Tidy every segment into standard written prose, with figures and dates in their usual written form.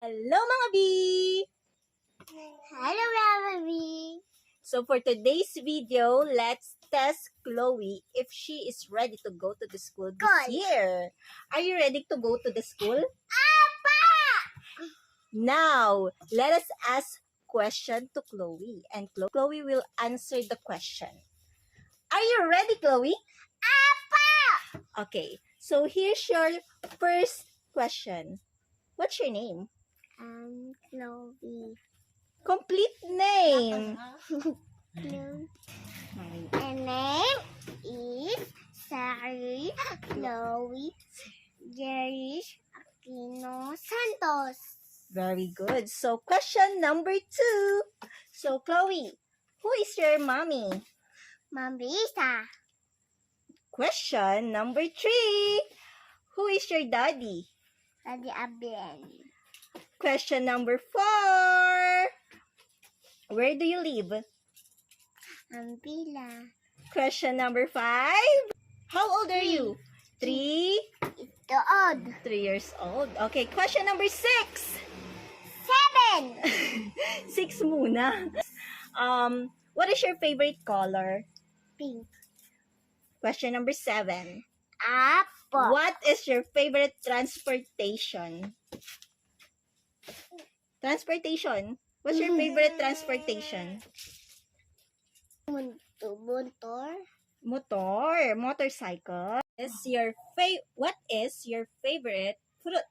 Hello mga bee! Hello, Mama B. So for today's video, let's test Chloe if she is ready to go to the school this Good. year. Are you ready to go to the school? Papa! Now, let us ask question to Chloe and Chloe will answer the question. Are you ready, Chloe? Papa! Okay, so here's your first question. What's your name? Chloe. Complete name. Chloe. And name is Sari Chloe Jerish Aquino Santos. Very good. So, question number 2. So, Chloe, who is your mommy? Mambisa. Question number 3. Who is your daddy? Daddy Abel. Question number 4. Where do you live? Ambila. Question number 5. How old are you? 3? Ito odd. 3 years old. Okay, question number 6. 7. 6 muna. What is your favorite color? Pink. Question number 7. Apple. What is your favorite transportation? Transportation. What's your favorite transportation? Motor. Motorcycle. What is your favorite fruit?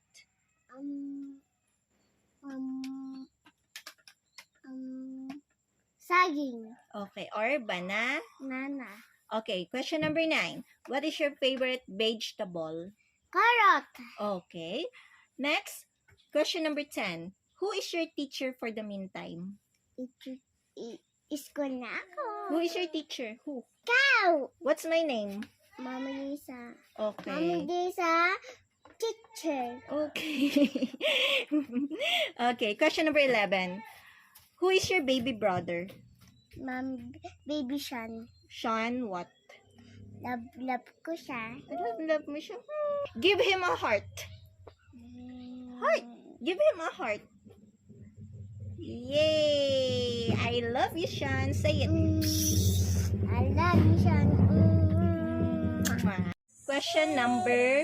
Saging. Okay, or banana. Nana. Okay, question number 9. What is your favorite vegetable? Carrot. Okay. Next, question number 10. Who is your teacher for the meantime? School na ako. Who is your teacher? Who? Ikaw. What's my name? Mama Lisa. Okay. Mama Lisa. Teacher. Okay. Okay, question number 11. Who is your baby brother? Baby Sean. Sean what? Love ko siya. Love mo siya. Give him a heart. Heart. Give him a heart. Yay! I love you, Sean. Say it. I love you, Sean. Question number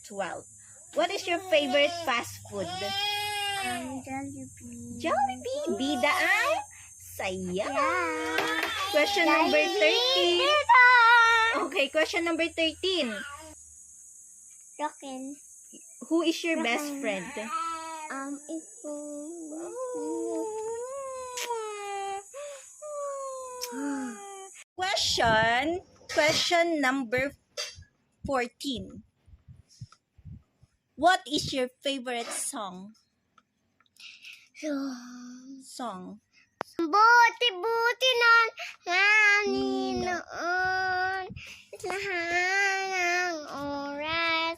12. What is your favorite fast food? Jollibee. Jollibee. Bida ang saya. Yeah. Question number 13. Dito. Okay, question number 13. Rocken. Who is your best friend? Ito. Question number 14. What is your favorite song? Song. Buti-buti ng Panginoon. Lahat ng oras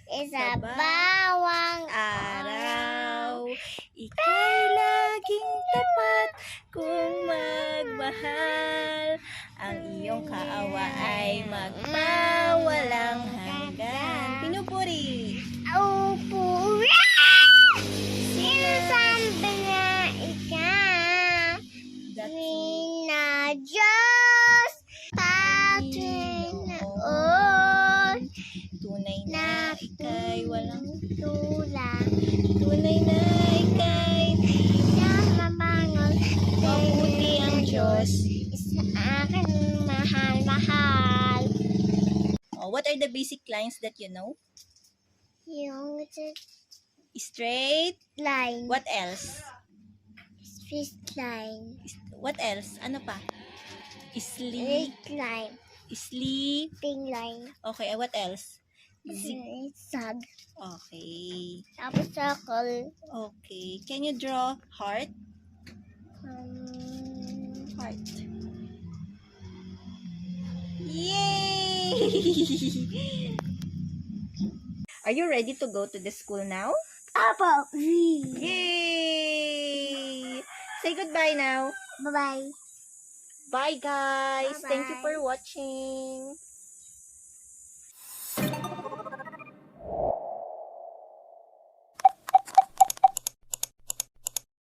isa bawang Araw, ika'y laging tapat kung magmahal. Ang iyong kaawa ay magpawalang hanggan. Pinupuri. Upo. Sinasabi niya ikaw. Na Diyos Panginoon. Tunay na ika'y walang Tulang. tunay na ika'y Mabangol. mabuti ang Diyos. Sa akin mahal. What are the basic lines that you know? Yung Straight. line. What else? Straight line. What else? Ano pa? Straight line. Sleeping. Line. Okay, what else? Sag. Okay. Tapos circle. Okay. Can you draw heart? Heart. Yay! Are you ready to go to the school now? Apo. Yay! Say goodbye now. Bye-bye. Bye guys. Thank you Bye-bye. for watching.